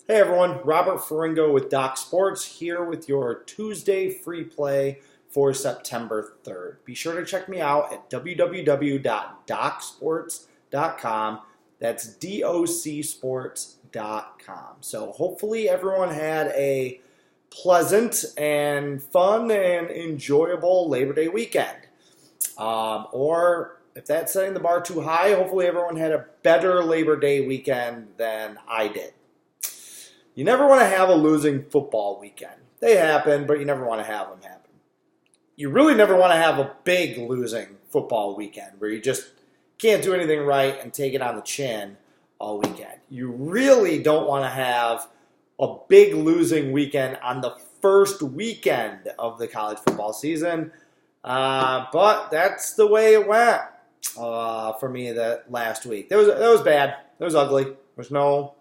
Hey everyone, Robert Ferringo with Doc Sports here with your Tuesday free play for September 3rd. Be sure to check me out at www.docsports.com. That's docsports.com. So hopefully everyone had a pleasant and fun and enjoyable Labor Day weekend. Or if that's setting the bar too high, hopefully everyone had a better Labor Day weekend than I did. You never want to have a losing football weekend. They happen, but you never want to have them happen. You really never want to have a big losing football weekend where you just can't do anything right and take it on the chin all weekend. You really don't want to have a big losing weekend on the first weekend of the college football season. But that's the way it went for me that last week. That was bad. That was ugly. There's no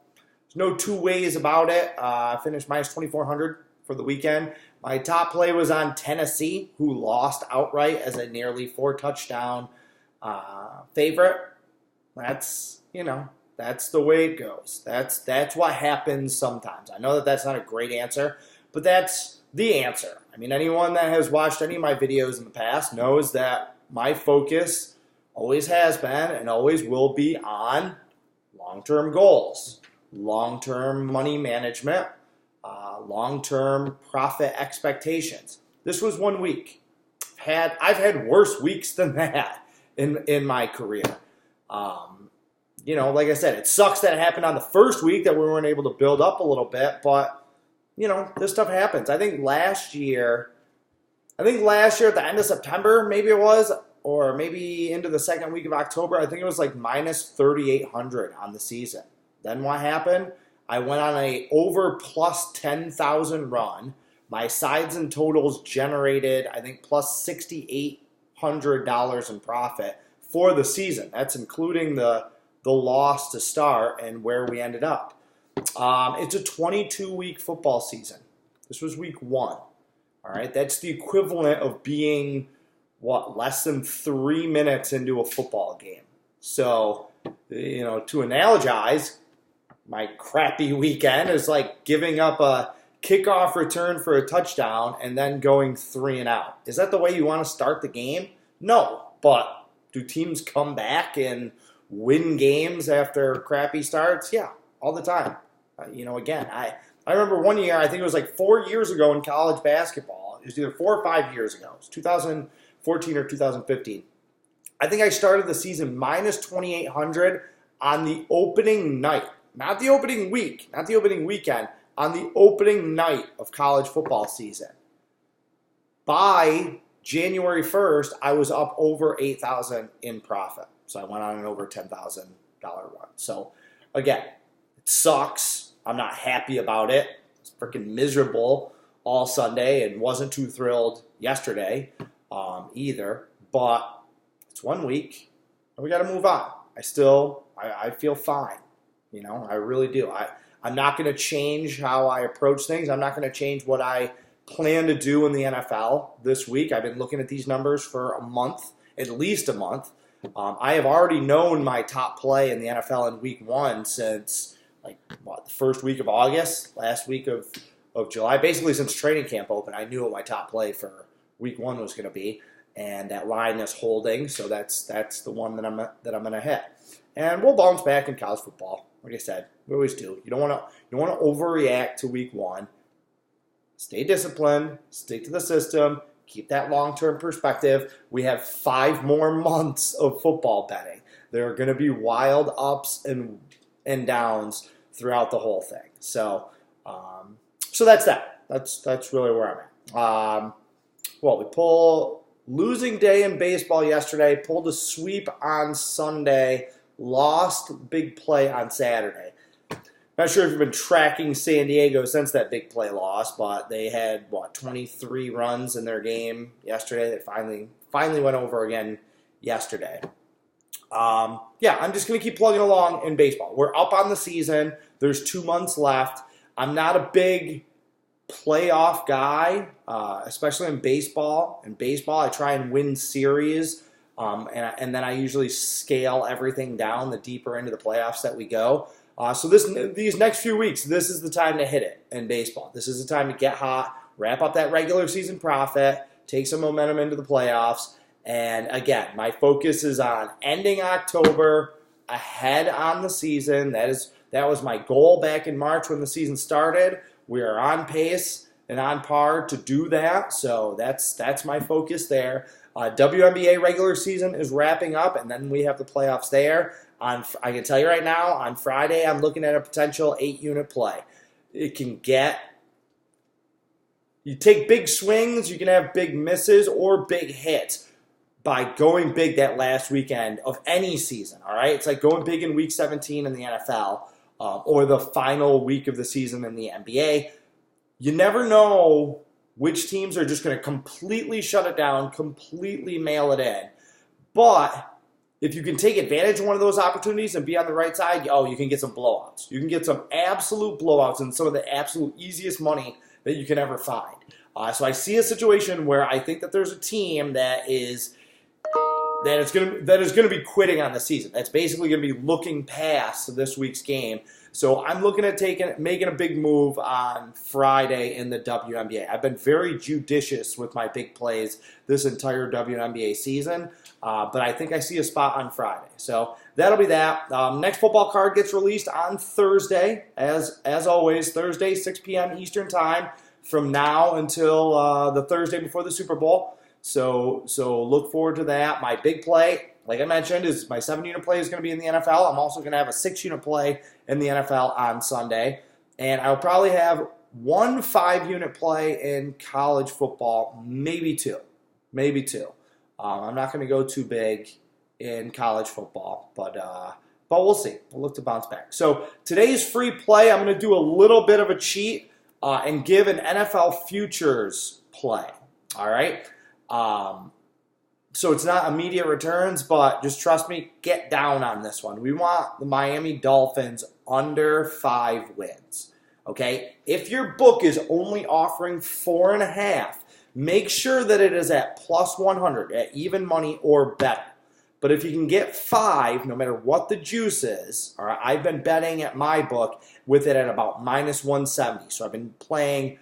two ways about it. I finished minus 2,400 for the weekend. My top play was on Tennessee, who lost outright as a nearly 4-touchdown favorite. That's the way it goes. That's what happens sometimes. I know that that's not a great answer, but that's the answer. I mean, anyone that has watched any of my videos in the past knows that my focus always has been and always will be on long-term goals. Long-term money management, long-term profit expectations. This was 1 week. I've had worse weeks than that in my career. Like I said, it sucks that it happened on the first week that we weren't able to build up a little bit, but this stuff happens. I think last year at the end of September, maybe it was, or maybe into the second week of October, I think it was like minus 3,800 on the season. Then what happened? I went on a over plus 10,000 run. My sides and totals generated, I think, plus $6,800 in profit for the season. That's including the loss to start and where we ended up. It's a 22-week football season. This was week 1. All right, that's the equivalent of being, less than 3 minutes into a football game. So, to analogize, my crappy weekend is like giving up a kickoff return for a touchdown and then going 3 and out. Is that the way you want to start the game? No, but do teams come back and win games after crappy starts? Yeah, all the time. Again, I remember one year, I think it was like 4 years ago in college basketball. It was either 4 or 5 years ago. It was 2014 or 2015. I think I started the season minus 2,800 on the opening night. Not the opening week, not the opening weekend, on the opening night of college football season. By January 1st, I was up over 8,000 in profit. So I went on an over $10,000 run. So again, it sucks. I'm not happy about it. It's freaking miserable all Sunday and wasn't too thrilled yesterday either. But it's 1 week and we got to move on. I feel fine. I really do. I'm not going to change how I approach things. I'm not going to change what I plan to do in the NFL this week. I've been looking at these numbers for a month, at least a month. I have already known my top play in the NFL in week 1 since, the first week of August, last week of July. Basically, since training camp opened, I knew what my top play for week 1 was going to be. And that line is holding, so that's the one that I'm going to hit. And we'll bounce back in college football. Like I said, we always do. You don't want to overreact to week 1. Stay disciplined, stick to the system, keep that long-term perspective. We have 5 more months of football betting. There are going to be wild ups and downs throughout the whole thing. So that's that. That's really where I'm at. We pulled losing day in baseball yesterday, pulled a sweep on Sunday. Lost big play on Saturday. Not sure if you've been tracking San Diego since that big play loss, but they had, 23 runs in their game yesterday. They finally went over again yesterday. I'm just going to keep plugging along in baseball. We're up on the season. There's 2 months left. I'm not a big playoff guy, especially in baseball. In baseball, I try and win series. And then I usually scale everything down the deeper into the playoffs that we go. So these next few weeks, this is the time to hit it in baseball. This is the time to get hot, wrap up that regular season profit, take some momentum into the playoffs. And again, my focus is on ending October ahead on the season. That was my goal back in March when the season started. We are on pace and on par to do that. So that's my focus there. WNBA regular season is wrapping up, and then we have the playoffs there. I can tell you right now, on Friday, I'm looking at a potential 8-unit play. You take big swings, you can have big misses or big hits by going big that last weekend of any season, all right? It's like going big in Week 17 in the NFL or the final week of the season in the NBA. You never know which teams are just going to completely shut it down, completely mail it in. But if you can take advantage of one of those opportunities and be on the right side, you can get some blowouts. You can get some absolute blowouts and some of the absolute easiest money that you can ever find. So I see a situation where I think that there's a team that is going to be quitting on the season. That's basically going to be looking past this week's game. So I'm looking at making a big move on Friday in the WNBA. I've been very judicious with my big plays this entire WNBA season, but I think I see a spot on Friday. So that'll be that. Next football card gets released on Thursday, as always, Thursday, 6 p.m. Eastern Time, from now until the Thursday before the Super Bowl. So look forward to that. My big play, like I mentioned, is my 7-unit play is going to be in the NFL. I'm also going to have a 6-unit play in the NFL on Sunday. And I'll probably have 1 5-unit play in college football, maybe two. I'm not going to go too big in college football, but we'll see. We'll look to bounce back. So today's free play, I'm going to do a little bit of a cheat and give an NFL futures play. All right? So it's not immediate returns, but just trust me, get down on this one. We want the Miami Dolphins under 5 wins, okay? If your book is only offering 4.5, make sure that it is at plus 100, at even money or better. But if you can get 5, no matter what the juice is, all right, I've been betting at my book with it at about minus 170. So I've been playing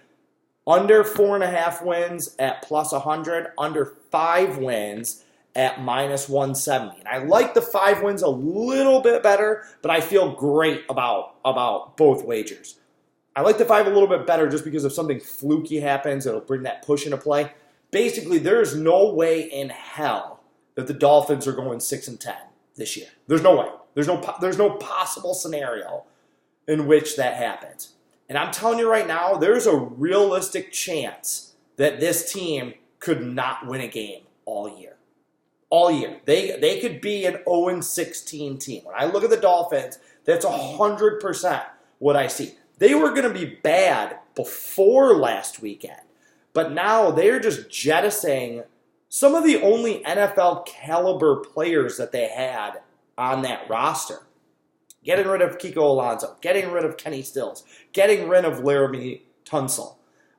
under 4.5 wins at plus 100, under 5 wins at minus 170. And I like the 5 wins a little bit better, but I feel great about both wagers. I like the 5 a little bit better just because if something fluky happens, it'll bring that push into play. Basically, there's no way in hell that the Dolphins are going 6-10 this year. There's no way. There's no possible scenario in which that happens. And I'm telling you right now, there's a realistic chance that this team could not win a game all year. All year. They could be an 0-16 team. When I look at the Dolphins, that's 100% what I see. They were going to be bad before last weekend, but now they're just jettisoning some of the only NFL caliber players that they had on that roster. Getting rid of Kiko Alonso, getting rid of Kenny Stills, getting rid of Laramie Tunsil.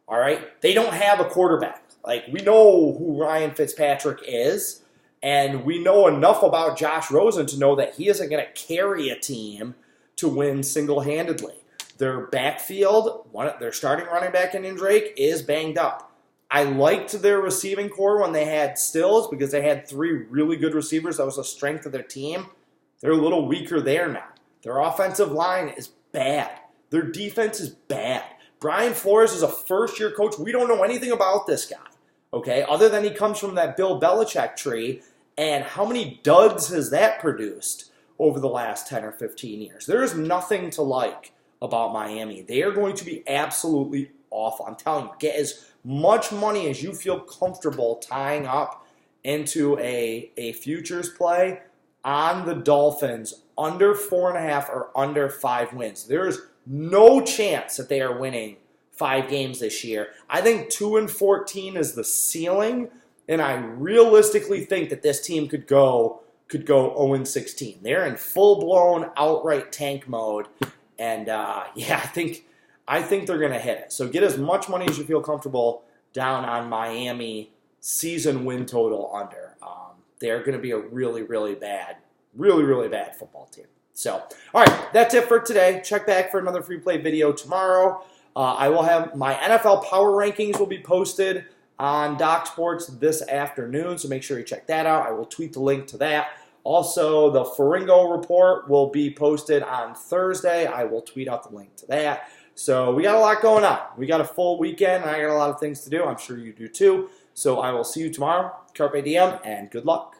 All right? They don't have a quarterback. Like, we know who Ryan Fitzpatrick is, and we know enough about Josh Rosen to know that he isn't going to carry a team to win single-handedly. Their backfield, their starting running back in Drake, is banged up. I liked their receiving core when they had Stills because they had 3 really good receivers. That was the strength of their team. They're a little weaker there now. Their offensive line is bad. Their defense is bad. Brian Flores is a first-year coach. We don't know anything about this guy, okay, other than he comes from that Bill Belichick tree, and how many duds has that produced over the last 10 or 15 years? There is nothing to like about Miami. They are going to be absolutely awful. I'm telling you, get as much money as you feel comfortable tying up into a futures play on the Dolphins under 4.5 or under 5 wins. There is no chance that they are winning 5 games this year. I think 2-14 is the ceiling, and I realistically think that this team could go 0-16. They're in full-blown outright tank mode, and I think they're going to hit it. So get as much money as you feel comfortable down on Miami season win total under. They're going to be a really, really bad football team. So, all right, that's it for today. Check back for another free play video tomorrow. I will have my NFL power rankings will be posted on Doc Sports this afternoon, so make sure you check that out. I will tweet the link to that. Also, the Ferringo report will be posted on Thursday. I will tweet out the link to that. So we got a lot going on. We got a full weekend, and I got a lot of things to do. I'm sure you do too. So I will see you tomorrow. Carpe diem, and good luck.